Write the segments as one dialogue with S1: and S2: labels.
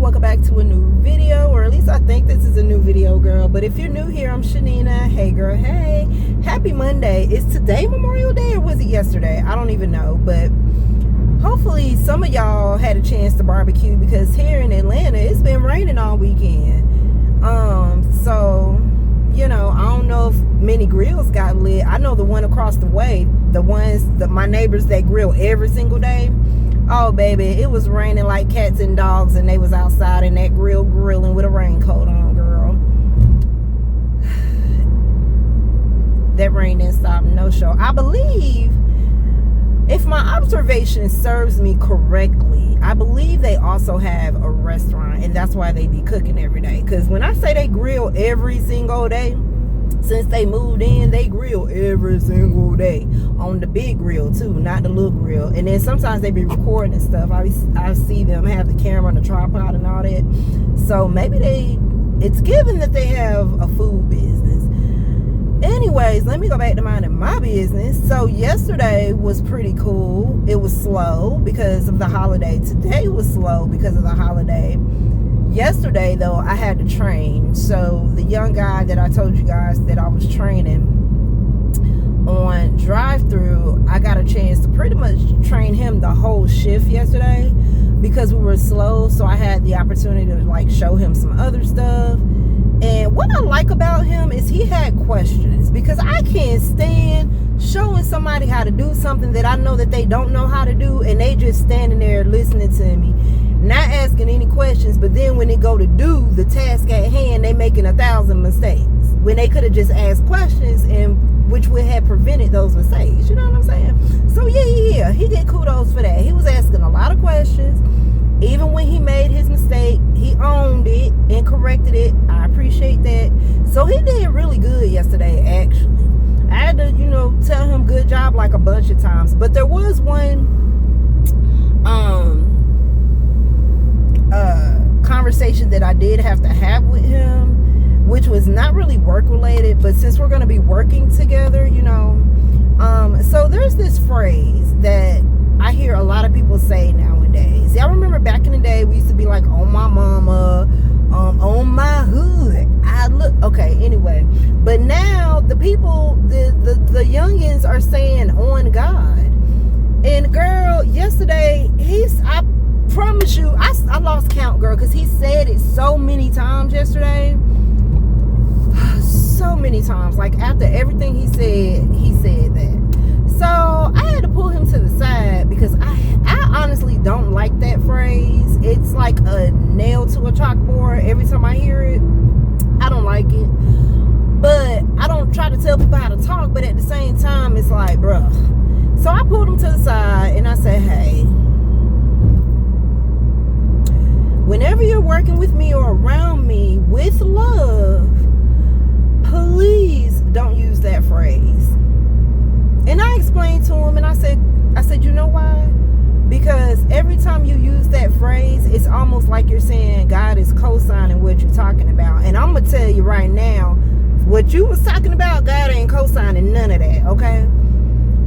S1: welcome back to a new video, or at least I think this is a new video, girl. But if you're new here, I'm Chanina. Hey girl, hey, happy Monday. Is today Memorial Day or was it yesterday? I don't even know, but hopefully some of y'all had a chance to barbecue, because here in Atlanta it's been raining all weekend. So you know, I don't know if many grills got lit. I know the one across the way, my neighbors that grill every single day. Oh baby, it was raining like cats and dogs, and they was outside in that grill grilling with a raincoat on, girl. That rain didn't stop no show. I believe, if my observation serves me correctly, I believe they also have a restaurant, and that's why they be cooking every day. Because when I say they grill every single day, since they moved in, they grill every single day on the big grill too, not the little grill. And then sometimes they be recording and stuff. I see them have the camera and the tripod and all that. So maybe it's given that they have a food business. Anyways, let me go back to minding my business. So yesterday was pretty cool. It was slow because of the holiday. Today was slow because of the holiday. Yesterday, though, I had to train. So the young guy that I told you guys that I was training on drive-through, I got a chance to pretty much train him the whole shift yesterday because we were slow. So I had the opportunity to like show him some other stuff. And what I like about him is he had questions, because I can't stand showing somebody how to do something that I know that they don't know how to do, and they just standing there listening to me, not asking any questions. But then when they go to do the task at hand, they making 1,000 mistakes when they could have just asked questions, and which would have prevented those mistakes. You know what I'm saying? So yeah, he get kudos for that. He was asking a lot of questions. Even when he made his mistake, he owned it and corrected it. I appreciate that. So he did really good yesterday, actually. I had to, tell him good job like a bunch of times. But there was one conversation that I did have to have with him, which was not really work related, but since we're going to be working together, so there's this phrase that I hear a lot of people say nowadays. I remember back in the day, we used to be like, on my mama, on my hood. Anyway. But now the people, the youngins are saying on God. And girl, yesterday, I promise you, I lost count, girl, because he said it so many times yesterday. So many times. Like after everything he said that. So I had to pull him to the side, because I honestly don't like that phrase. It's like a nail to a chalkboard. Every time I hear it, I don't like it. But I don't try to tell people how to talk, but at the same time, it's like, bruh. So I pulled him to the side and I said, hey, whenever you're working with me or around me with love, please don't use that phrase. And I explained to him, and I said, you know why? Because every time you use that phrase, it's almost like you're saying God is co-signing what you're talking about. And I'm going to tell you right now, what you was talking about, God ain't co-signing none of that, okay?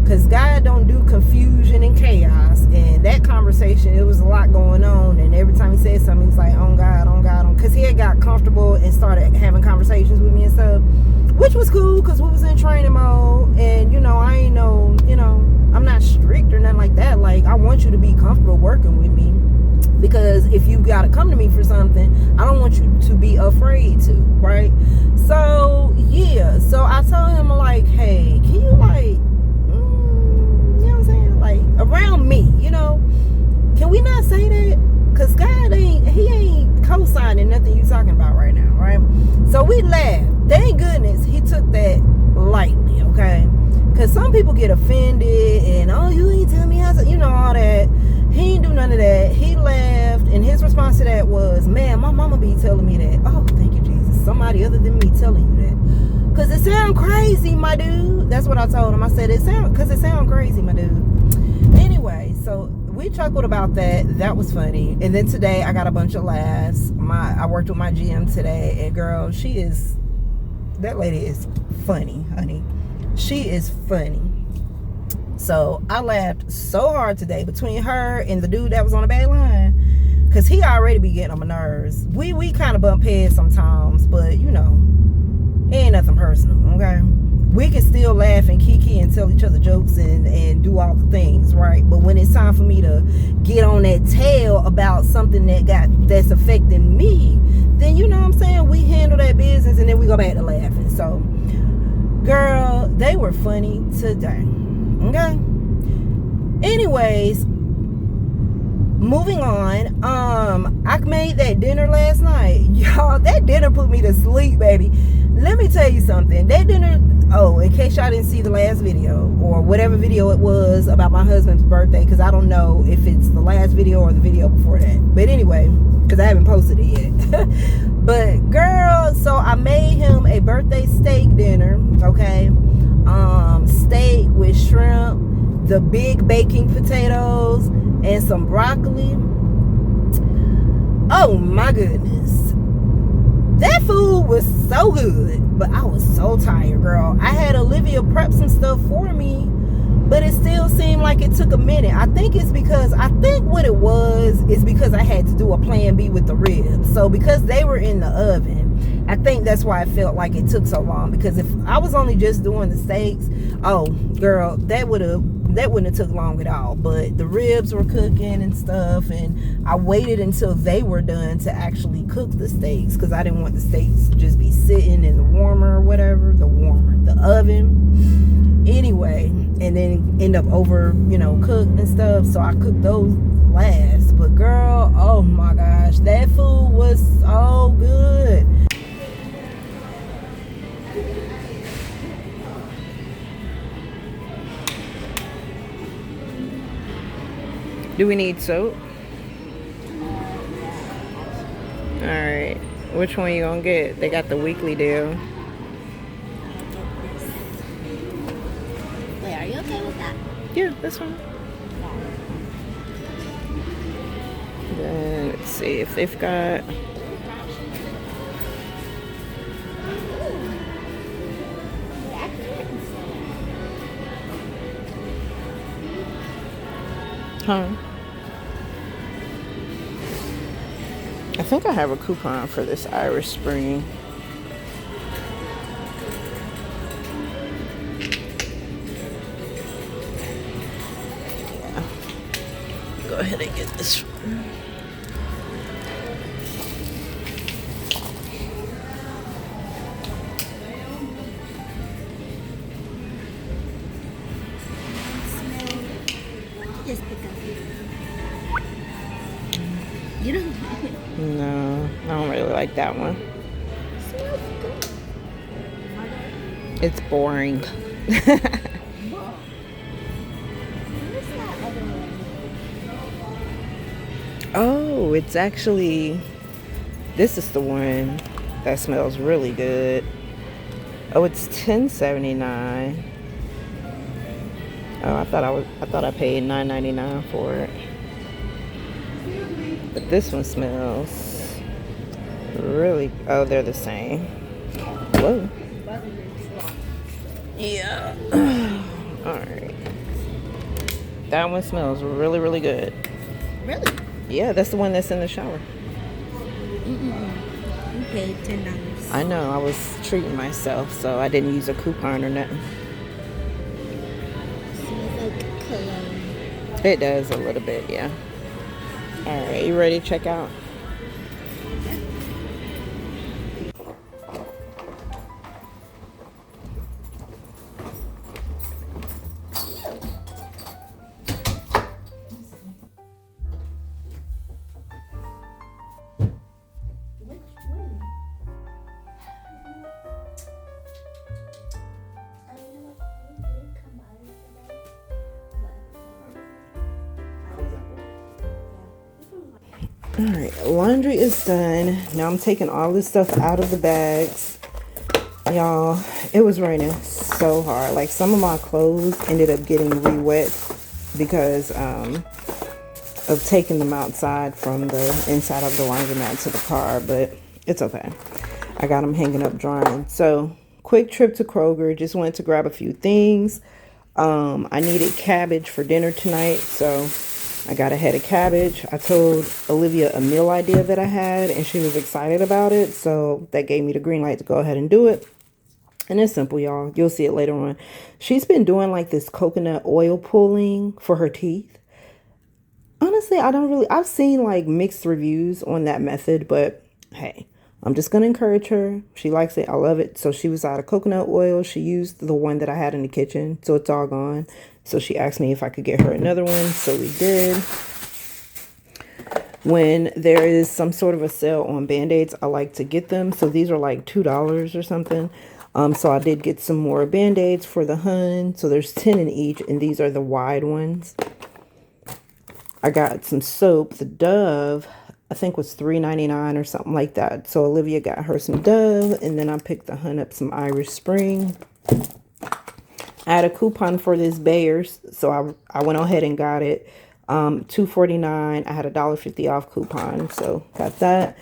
S1: Because God don't do confusion and chaos. And that conversation, it was a lot going on. And every time he said something, he's like, on God, on God, on. Because he had got comfortable and started having conversations with me and stuff. Which was cool, because we was in training mode. And, I ain't no, I'm not strict or nothing like that. Like, I want you to be comfortable working with me. Because if you got to come to me for something, I don't want you to be afraid to, right? So, yeah. So, I told him, like, hey, can you, like, you know what I'm saying? Like, around me, can we not say that? Because God he ain't co-signing nothing you talking about right now, right? So we laughed. Thank goodness he took that lightly, okay? Because some people get offended and, oh, you ain't telling me how to, all that. He ain't do none of that. He laughed, and his response to that was, man, my mama be telling me that. Oh, thank you, Jesus. Somebody other than me telling you that. Because it sound crazy, my dude. That's what I told him. I said, it sound crazy, my dude. Anyway, so we chuckled about that. That was funny. And then today, I got a bunch of laughs. I worked with my GM today, and girl, that lady is funny, honey. She is funny. So I laughed so hard today between her and the dude that was on the back line. Cause he already be getting on my nerves. We kind of bump heads sometimes, but you know, it ain't nothing personal, okay? We can still laugh and kiki and tell each other jokes and do all the things, right? But when it's time for me to get on that tail about something that's affecting me, then you know what I'm saying, we handle that business and then we go back to laughing. So, girl, they were funny today, okay? Anyways, moving on. I made that dinner last night, y'all. That dinner put me to sleep, baby. Let me tell you something. That dinner, oh, in case y'all didn't see the last video or whatever video it was about my husband's birthday, because I don't know if it's the last video or the video before that, but anyway, because I haven't posted it yet. But girl, so I made him a birthday steak dinner, okay? Steak with shrimp, the big baking potatoes, and some broccoli. Oh my goodness, that food was so good, but I was so tired, girl. I had Olivia prep some stuff for me, but it still seemed like it took a minute. I think what it was is because I had to do a plan B with the ribs. So because they were in the oven, I think that's why I felt like it took so long. Because if I was only just doing the steaks, oh girl, that wouldn't have took long at all. But the ribs were cooking and stuff, and I waited until they were done to actually cook the steaks, because I didn't want the steaks to just be sitting in the warmer or whatever, the oven anyway, and then end up over, you know, cooked and stuff. So I cooked those last. But girl, oh my gosh, that food was so good. Do we need soap? Alright. Which one you gonna get? They got the weekly deal.
S2: Wait, are you okay with that?
S1: Yeah, that's fine. Then let's see if they've got... Huh? I think I have a coupon for this Irish Spring. Yeah. Go ahead and get this one.
S2: Just pick up. You don't like it?
S1: No, I don't really like that one.
S2: It smells good.
S1: It's boring.
S2: What's that other one?
S1: Oh, it's actually... This is the one that smells really good. Oh, it's $10.79. Oh, I thought I paid $9.99 for it. But this one smells really... Oh, they're the same. Whoa. Yeah. Alright. That one smells really, really good.
S2: Really?
S1: Yeah, that's the one that's in the shower.
S2: You paid $10.
S1: I know, I was treating myself, so I didn't use a coupon or nothing.
S2: Smells like cologne.
S1: It does a little bit, yeah. Alright, you ready to check out? Alright, laundry is done. Now I'm taking all this stuff out of the bags. Y'all, it was raining so hard. Like, some of my clothes ended up getting re-wet because of taking them outside from the inside of the laundromat to the car, but it's okay. I got them hanging up drying. So, quick trip to Kroger. Just wanted to grab a few things. I needed cabbage for dinner tonight, so I got a head of cabbage. I told Olivia a meal idea that I had, and she was excited about it. So that gave me the green light to go ahead and do it. And it's simple, y'all. You'll see it later on. She's been doing like this coconut oil pulling for her teeth. Honestly, I've seen like mixed reviews on that method, but hey, I'm just going to encourage her. She likes it. I love it. So she was out of coconut oil. She used the one that I had in the kitchen, so it's all gone. So she asked me if I could get her another one. So we did. When there is some sort of a sale on Band-Aids, I like to get them. So these are like $2 or something. So I did get some more Band-Aids for the Hun. So there's 10 in each, and these are the wide ones. I got some soap. The Dove, I think, was $3.99 or something like that. So Olivia got her some Dove, and then I picked the Hun up some Irish Spring. I had a coupon for this Bayers, so I went ahead and got it. $2.49. I had a $1.50 off coupon, so got that.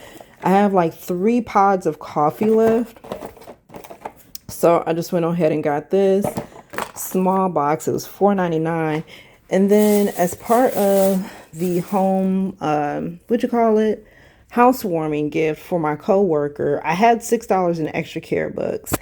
S1: I have like 3 pods of coffee left, so I just went ahead and got this small box. It was $4.99. And then as part of the home, housewarming gift for my coworker, I had $6 in extra care bucks.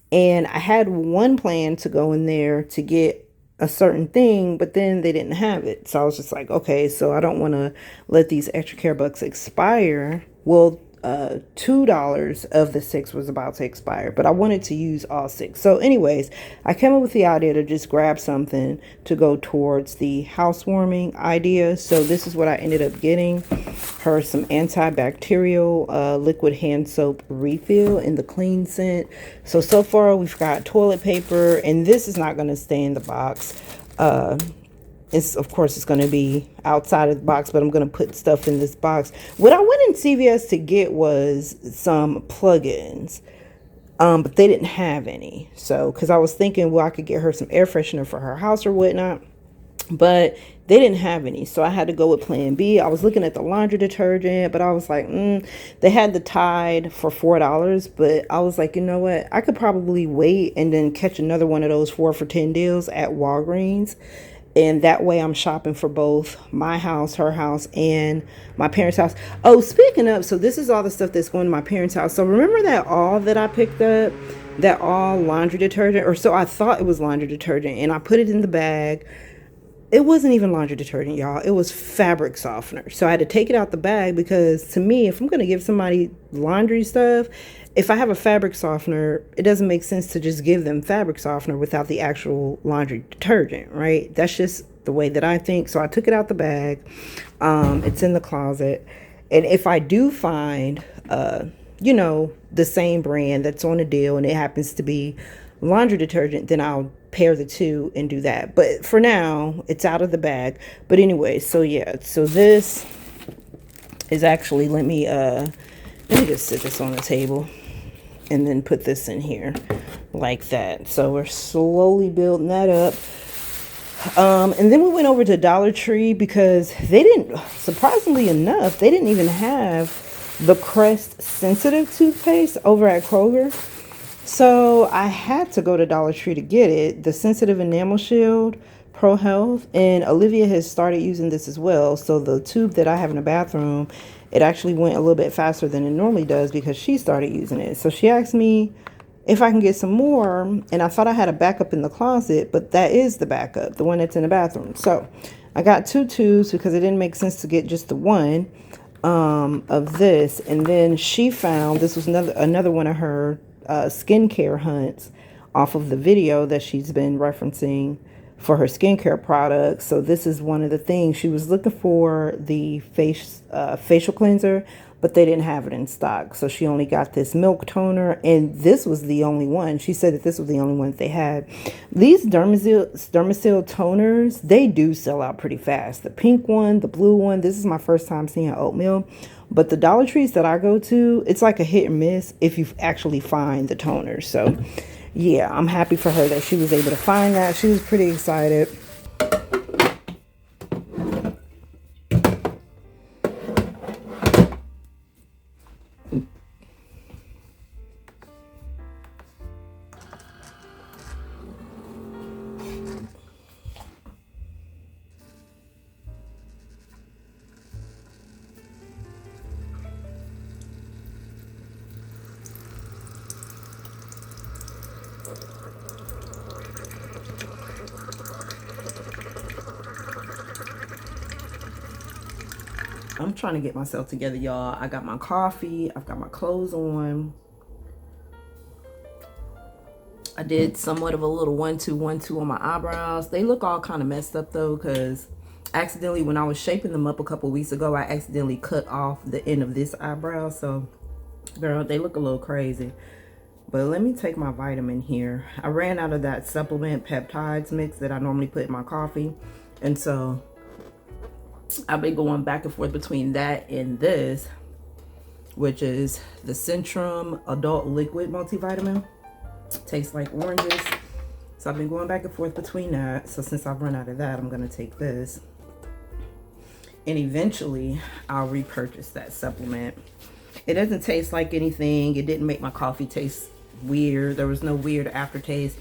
S1: And I had one plan to go in there to get a certain thing, but then they didn't have it. So I was just like, okay, so I don't want to let these extra care bucks expire. Well, $2 of the 6 was about to expire, but I wanted to use all 6. So anyways, I came up with the idea to just grab something to go towards the housewarming idea. So this is what I ended up getting her: some antibacterial liquid hand soap refill in the clean scent. So far we've got toilet paper, and this is not going to stay in the box. Of course it's going to be outside of the box, but I'm going to put stuff in this box. What I went in CVS to get was some plugins, but they didn't have any. So, because I was thinking, well, I could get her some air freshener for her house or whatnot, but they didn't have any. So I had to go with plan B. I was looking at the laundry detergent, but I was like, they had the Tide for $4, but I was like, you know what? I could probably wait and then catch another one of those 4 for $10 deals at Walgreens. And that way I'm shopping for both my house, her house, and my parents' house. Oh, speaking of, so this is all the stuff that's going to my parents' house. So remember that all that I picked up, that all laundry detergent, or so I thought it was laundry detergent, and I put it in the bag. It wasn't even laundry detergent, y'all. It was fabric softener. So I had to take it out the bag, because to me, if I'm going to give somebody laundry stuff, if I have a fabric softener, it doesn't make sense to just give them fabric softener without the actual laundry detergent, right? That's just the way that I think. So I took it out the bag. It's in the closet. And if I do find, the same brand that's on a deal and it happens to be laundry detergent, then I'll pair the two and do that. But for now, it's out of the bag. But anyway, so yeah, so this is actually, let me just sit this on the table and then put this in here like that. So we're slowly building that up. And then we went over to Dollar Tree, because they didn't, surprisingly enough, they didn't even have the Crest sensitive toothpaste over at Kroger. So I had to go to Dollar Tree to get it, the Sensitive Enamel Shield Pro Health, and Olivia has started using this as well. So the tube that I have in the bathroom, it actually went a little bit faster than it normally does because she started using it. So she asked me if I can get some more, and I thought I had a backup in the closet, but that is the backup, the one that's in the bathroom. So I got 2 tubes because it didn't make sense to get just the one of this. And then she found, this was another one of her skincare hunts off of the video that she's been referencing for her skincare products. So this is one of the things she was looking for, the facial cleanser, but they didn't have it in stock. So she only got this milk toner, and this was the only one. She said that this was the only one that they had. These Dermasil toners, they do sell out pretty fast. The pink one, the blue one, this is my first time seeing oatmeal. But the Dollar Trees that I go to, it's like a hit and miss if you actually find the toners. So yeah, I'm happy for her that she was able to find that. She was pretty excited. I'm trying to get myself together, y'all. I got my coffee. I've got my clothes on. I did somewhat of a little 1-2-1-2 on my eyebrows. They look all kind of messed up though, because accidentally when I was shaping them up a couple weeks ago, I accidentally cut off the end of this eyebrow. So, girl, they look a little crazy. But let me take my vitamin here. I ran out of that supplement peptides mix that I normally put in my coffee. And so I've been going back and forth between that and this, which is the Centrum Adult Liquid Multivitamin. Tastes like oranges. So I've been going back and forth between that. So since I've run out of that, I'm going to take this. And eventually I'll repurchase that supplement. It doesn't taste like anything. It didn't make my coffee taste weird. There was no weird aftertaste.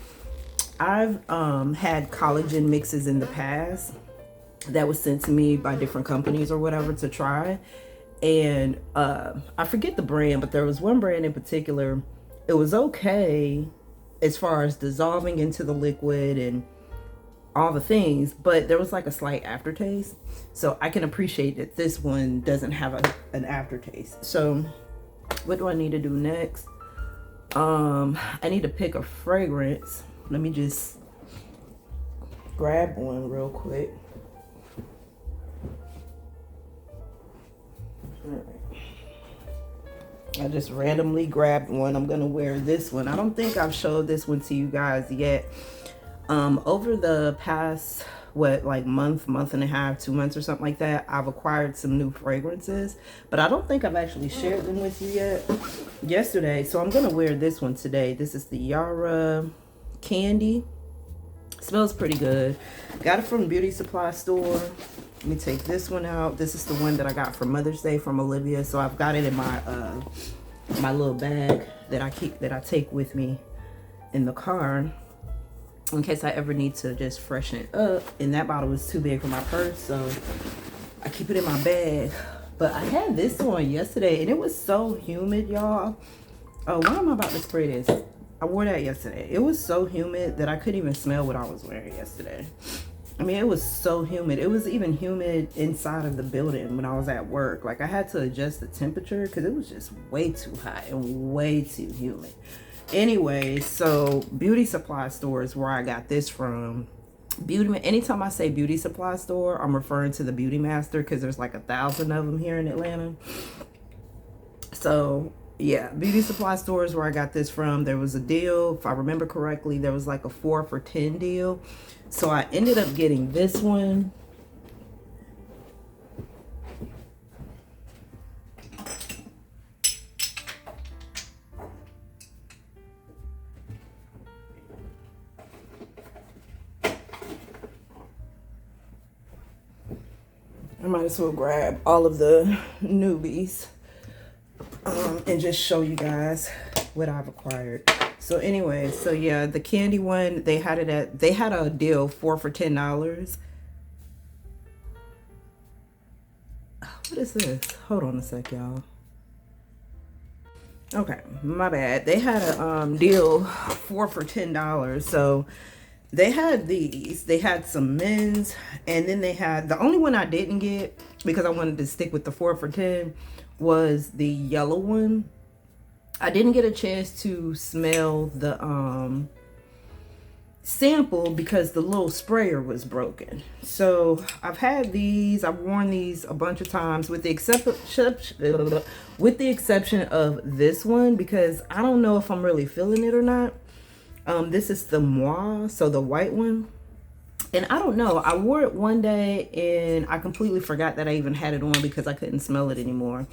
S1: I've had collagen mixes in the past that was sent to me by different companies or whatever to try. And I forget the brand, but there was one brand in particular. It was okay as far as dissolving into the liquid and all the things, but there was like a slight aftertaste. So I can appreciate that this one doesn't have an aftertaste. So what do I need to do next? I need to pick a fragrance. Let me just grab one real quick. All right. I just randomly grabbed one. I'm gonna wear this one. I don't think I've showed this one to you guys yet. Over the past like month and a half, 2 months or something like that, I've acquired some new fragrances, but I don't think I've actually shared them with you yet yesterday. So I'm gonna wear this one today. This is the Yara Candy. Smells pretty good. Got it from the beauty supply store. Let me take this one out. This is the one that I got for Mother's Day from Olivia. So I've got it in my my little bag that I take with me in the car in case I ever need to just freshen it up. And that bottle was too big for my purse, so I keep it in my bag. But I had this on yesterday and it was so humid, y'all. Oh, why am I about to spray this? I wore that yesterday. It was so humid that I couldn't even smell what I was wearing yesterday. I mean, it was so humid. It was even humid inside of the building when I was at work. Like, I had to adjust the temperature because it was just way too hot and way too humid. Anyway, so beauty supply store is where I got this from. Anytime I say beauty supply store, I'm referring to the Beauty Master because there's like 1,000 of them here in Atlanta. So yeah, beauty supply store is where I got this from. There was a deal, if I remember correctly, there was like a 4 for $10 deal. So I ended up getting this one. I might as well grab all of the newbies and just show you guys what I've acquired. So anyway, so yeah, the candy one, they had a deal 4 for $10. What is this? Hold on a sec, y'all. Okay, my bad. They had a deal 4 for $10. So they had these. They had some men's, and then they had the only one I didn't get because I wanted to stick with the 4 for $10 was the yellow one. I didn't get a chance to smell the sample because the little sprayer was broken. So I've had these, I've worn these a bunch of times with the exception of this one because I don't know if I'm really feeling it or not. This is the Moi, so the white one. And I don't know, I wore it one day and I completely forgot that I even had it on because I couldn't smell it anymore.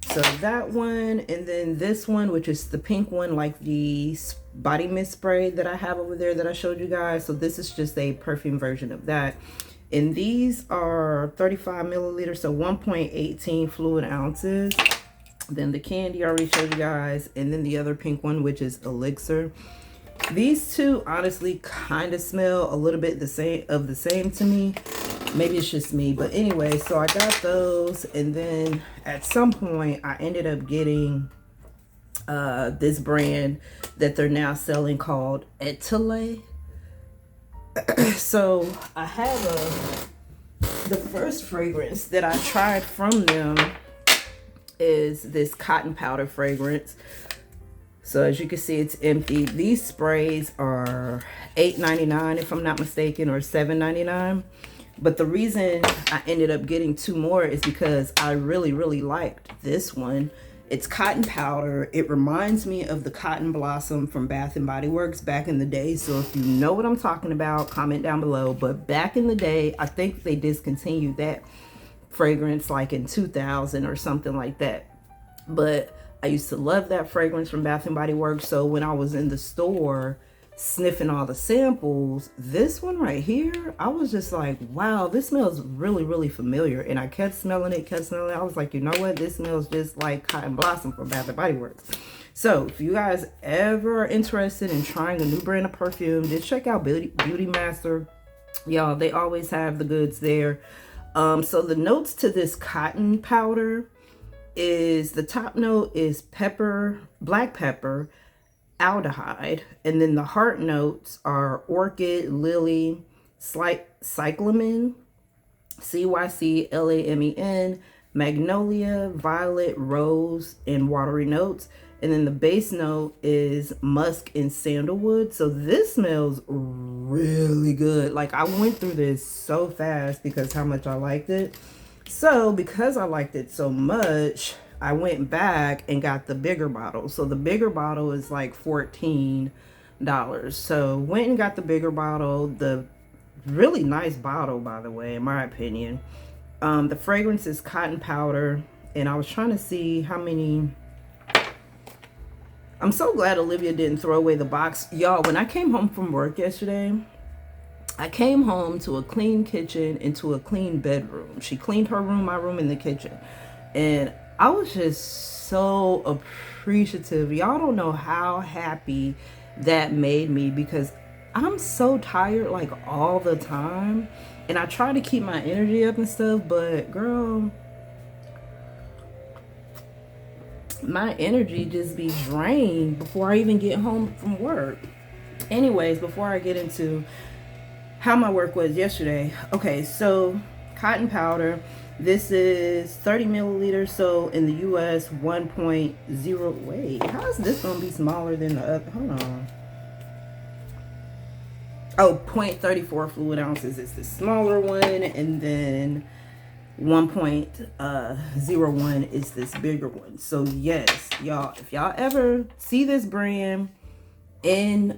S1: So that one, and then this one, which is the pink one, like the body mist spray that I have over there that I showed you guys. So this is just a perfume version of that. And these are 35 milliliters, so 1.18 fluid ounces. Then the candy I already showed you guys. And then the other pink one, which is Elixir. These two honestly kind of smell a little bit the same to me. Maybe it's just me, but anyway, so I got those, and then at some point I ended up getting this brand that they're now selling called Etale. So I have The first fragrance that I tried from them is this cotton powder fragrance. So as you can see, it's empty. These sprays are $8.99 if I'm not mistaken, or $7.99. But the reason I ended up getting 2 more is because I really liked this one. It's cotton powder. It reminds me of the Cotton Blossom from Bath and Body Works back in the day. So if you know what I'm talking about, comment down below. But back in the day, I think they discontinued that fragrance like in 2000 or something like that. But I used to love that fragrance from Bath and Body Works. So when I was in the store sniffing all the samples, this one right here, I was just like, wow, this smells really familiar. And I kept smelling it. I was like, you know what, this smells just like Cotton Blossom from Bath and Body Works. So if you guys ever are interested in trying a new brand of perfume, just check out Beauty Master. Y'all, they always have the goods there. So the notes to this cotton powder is, the top note is pepper, black pepper, aldehyde, and then the heart notes are orchid, lily, cyclamen, CYCLAMEN, magnolia, violet, rose, and watery notes. And then the base note is musk and sandalwood. So this smells really good. Like, I went through this so fast because how much I liked it. So because I liked it so much, I went back and got the bigger bottle. So the bigger bottle is like $14. So went and got the bigger bottle. The really nice bottle, by the way, in my opinion. The fragrance is cotton powder. And I was trying to see how many. I'm so glad Olivia didn't throw away the box. Y'all, when I came home from work yesterday, I came home to a clean kitchen and to a clean bedroom. She cleaned her room, my room, and the kitchen. And I was just so appreciative. Y'all don't know how happy that made me, because I'm so tired like all the time. And I try to keep my energy up and stuff, but girl, my energy just be drained before I even get home from work. Anyways, before I get into how my work was yesterday. Okay, so cotton powder. This is 30 milliliters. So in the US, 1.0. Wait, how is this gonna be smaller than the other? Hold on. Oh, 0.34 fluid ounces is the smaller one, and then 1.01 is this bigger one. So yes, y'all, if y'all ever see this brand in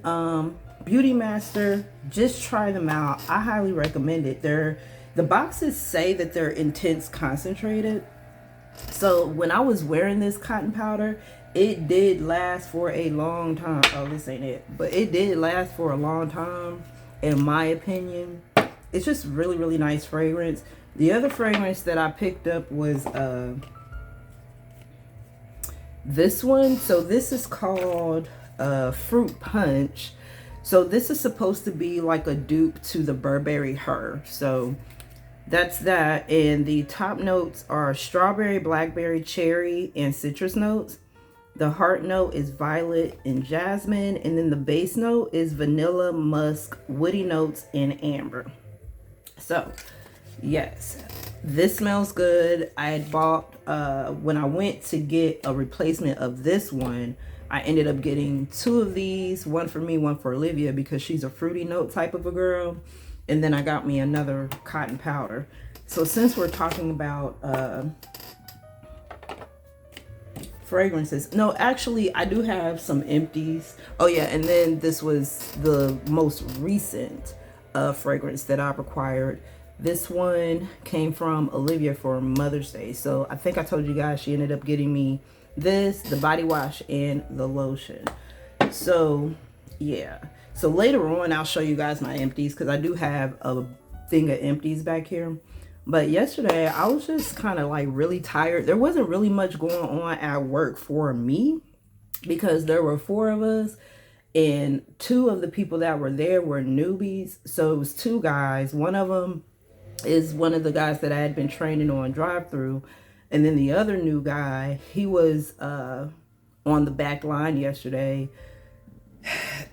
S1: Beauty Master, just try them out. I highly recommend it. The boxes say that they're intense concentrated. So when I was wearing this cotton powder, it did last for a long time. Oh, this ain't it, but it did last for a long time, in my opinion. It's just really nice fragrance. The other fragrance that I picked up was this one. So this is called Fruit Punch. So this is supposed to be like a dupe to the Burberry Her. So that's that. And the top notes are strawberry, blackberry, cherry, and citrus notes. The heart note is violet and jasmine. And then the base note is vanilla, musk, woody notes, and amber. So yes, this smells good. I had bought, when I went to get a replacement of this one, I ended up getting 2 of these, one for me, one for Olivia, because she's a fruity note type of a girl. And then I got me another cotton powder. So since we're talking about fragrances, no, actually I do have some empties. Oh yeah, and then this was the most recent fragrance that I've acquired. This one came from Olivia for Mother's Day. So I think I told you guys she ended up getting me this, the body wash, and the lotion. So yeah, so later on I'll show you guys my empties, because I do have a thing of empties back here. But yesterday I was just kind of like really tired. There wasn't really much going on at work for me, because there were 4 of us, and 2 of the people that were there were newbies. So it was 2 guys. One of them is one of the guys that I had been training on drive-through. And then the other new guy, he was on the back line yesterday.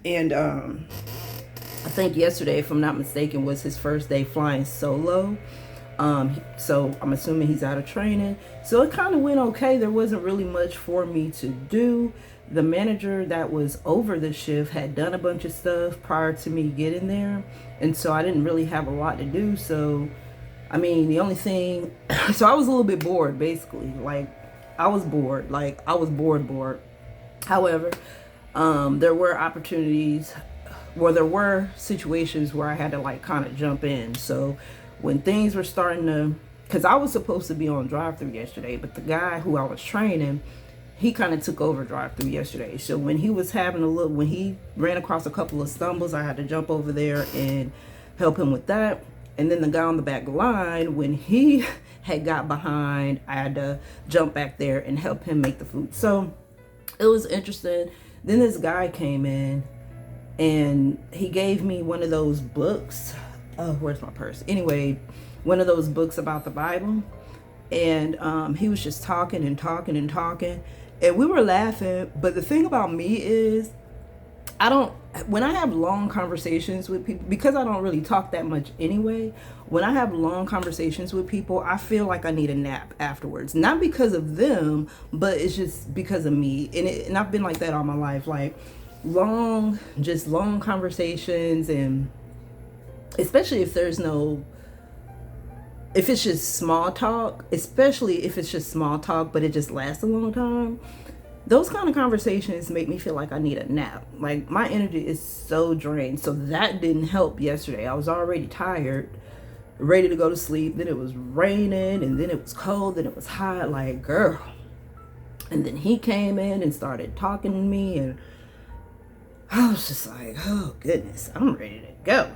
S1: And I think yesterday, if I'm not mistaken, was his first day flying solo. So I'm assuming he's out of training. So it kind of went okay. There wasn't really much for me to do. The manager that was over the shift had done a bunch of stuff prior to me getting there. And so I didn't really have a lot to do. So, I mean, the only thing, so I was a little bit bored, basically. Like, I was bored. Like, I was bored. However, there were opportunities, there were situations where I had to like kind of jump in. So when things were starting to, because I was supposed to be on drive-through yesterday, but the guy who I was training, he kind of took over drive-through yesterday. So when he was having when he ran across a couple of stumbles, I had to jump over there and help him with that. And then the guy on the back line, when he had got behind, I had to jump back there and help him make the food. So it was interesting. Then this guy came in and he gave me one of those books. Oh, where's my purse? Anyway, one of those books about the Bible. And he was just talking. And we were laughing. But the thing about me is, when I have long conversations with people, because I don't really talk that much anyway, when I have long conversations with people, I feel like I need a nap afterwards. Not because of them, but it's just because of me. And I've been like that all my life. Like long conversations, and especially if it's just small talk, but it just lasts a long time. Those kind of conversations make me feel like I need a nap. Like my energy is so drained. So that didn't help yesterday. I was already tired, ready to go to sleep. Then it was raining, and then it was cold, and it was hot. Like, girl. And then he came in and started talking to me, and I was just like, oh goodness, I'm ready to go.